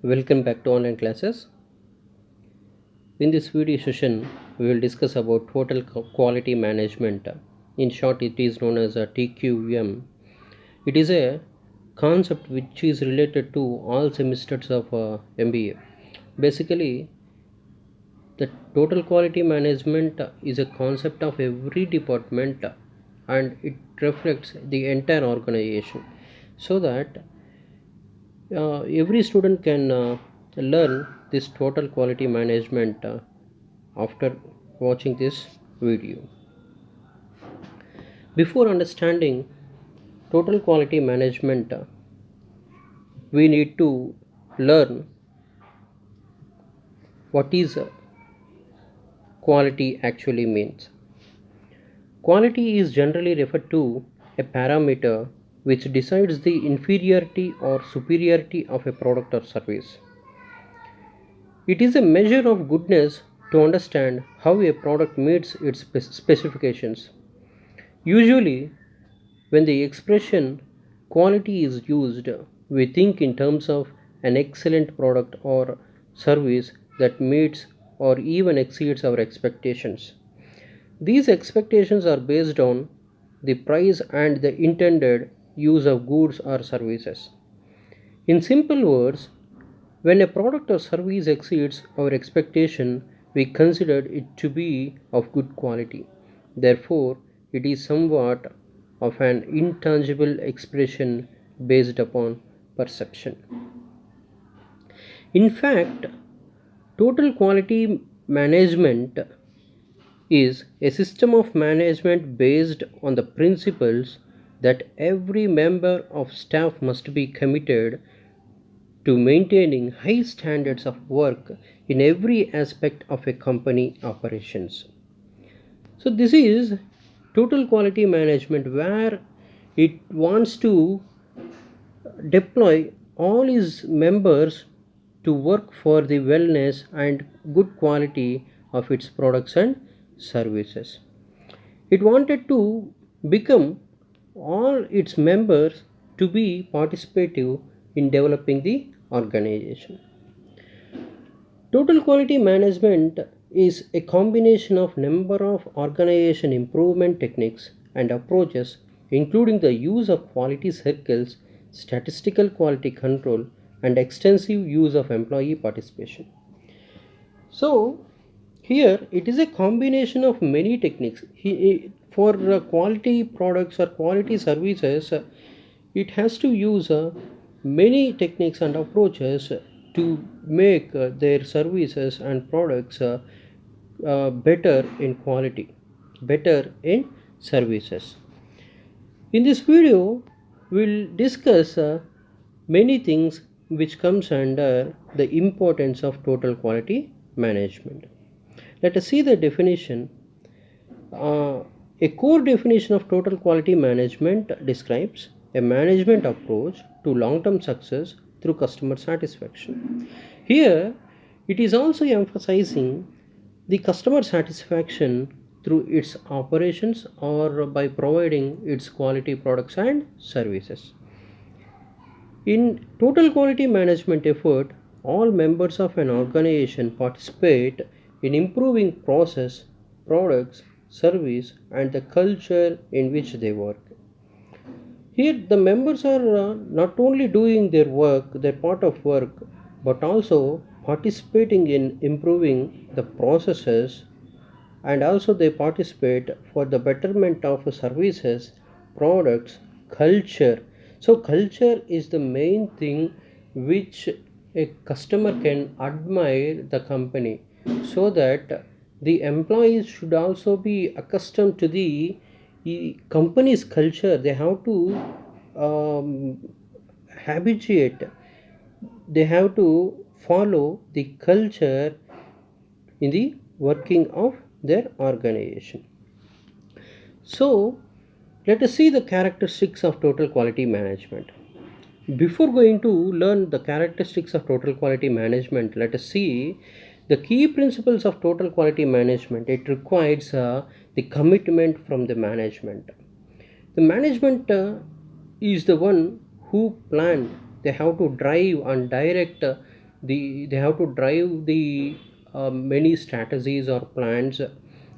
Welcome back to online classes. In this video session, we will discuss about total quality management. In short, it is known as a TQM. It is a concept which is related to all semesters of MBA. Basically, the total quality management is a concept of every department and it reflects the entire organization so that every student can learn this total quality management after watching this video. Before understanding total quality management, we need to learn what is quality actually means. Quality is generally referred to a parameter which decides the inferiority or superiority of a product or service. It is a measure of goodness to understand how a product meets its specifications. Usually, when the expression quality is used, we think in terms of an excellent product or service that meets or even exceeds our expectations. These expectations are based on the price and the intended use of goods or services. In simple words, when a product or service exceeds our expectation, we consider it to be of good quality. Therefore, it is somewhat of an intangible expression based upon perception. In fact, total quality management is a system of management based on the principles that every member of staff must be committed to maintaining high standards of work in every aspect of a company operations. So this is total quality management where it wants to deploy all its members to work for the wellness and good quality of its products and services. It wanted to become all its members to be participative in developing the organization. Total quality management is a combination of number of organization improvement techniques and approaches, including the use of quality circles, statistical quality control, and extensive use of employee participation. So here it is a combination of many techniques. For quality products or quality services, it has to use many techniques and approaches to make their services and products better in quality, better in services. In this video, we'll discuss many things which comes under the importance of total quality management. Let us see the definition. A core definition of total quality management describes a management approach to long-term success through customer satisfaction. Here, it is also emphasizing the customer satisfaction through its operations or by providing its quality products and services. In total quality management effort, all members of an organization participate in improving process, products, service, and the culture in which they work. Here, the members are not only doing their work, their part of work, but also participating in improving the processes, and also they participate for the betterment of services, products, culture. So culture is the main thing which a customer can admire the company, so that the employees should also be accustomed to the company's culture. They have to habituate, they have to follow the culture in the working of their organization. So let us see the characteristics of total quality management. Before going to learn the characteristics of total quality management, let us see the key principles of total quality management. It requires the commitment from the management. The management is the one who plan. They have to drive and direct they have to drive the many strategies or plans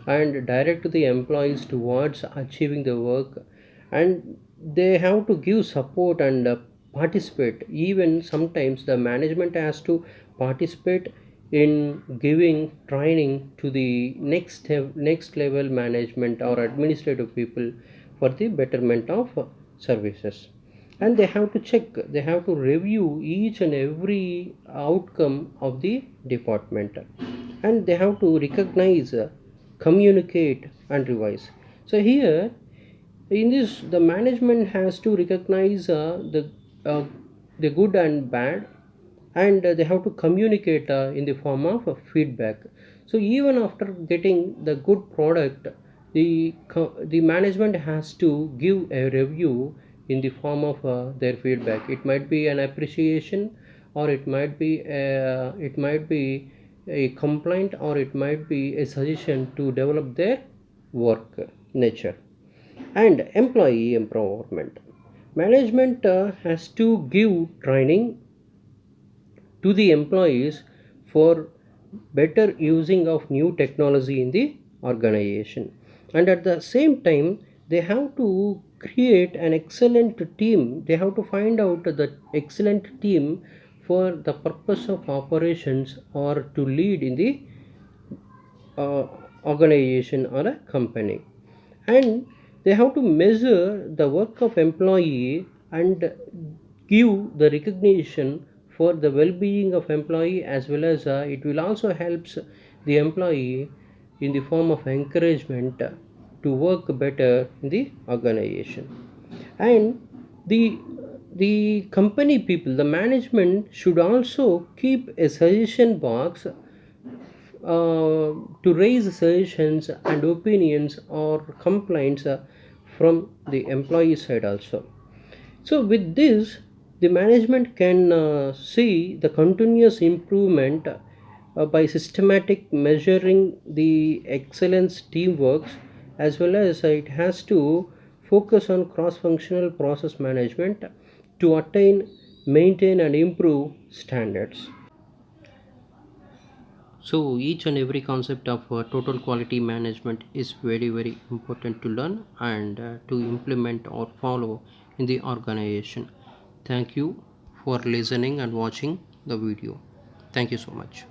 and direct the employees towards achieving the work, and they have to give support and participate. Even sometimes the management has to participate in giving training to the next level management or administrative people for the betterment of services. And they have to check, they have to review each and every outcome of the department, and they have to recognize, communicate and revise. So here in this, the management has to recognize uh, the good and bad, and they have to communicate in the form of feedback. So even after getting the good product, the management has to give a review in the form of their feedback. It might be an appreciation, or it might be a complaint, or it might be a suggestion to develop their work nature. And employee empowerment, management has to give training to the employees for better using of new technology in the organization. And at the same time, they have to create an excellent team, they have to find out the excellent team for the purpose of operations or to lead in the uh, organization or a company. And they have to measure the work of employee and give the recognition for the well-being of employee, as well as it will also helps the employee in the form of encouragement to work better in the organization. And the company people, the management should also keep a suggestion box to raise suggestions and opinions or complaints from the employee side also. So with this, the management can see the continuous improvement by systematic measuring the excellence teamwork, as well as it has to focus on cross-functional process management to attain, maintain and improve standards. So each and every concept of total quality management is very important to learn and to implement or follow in the organization. Thank you for listening and watching the video. Thank you so much.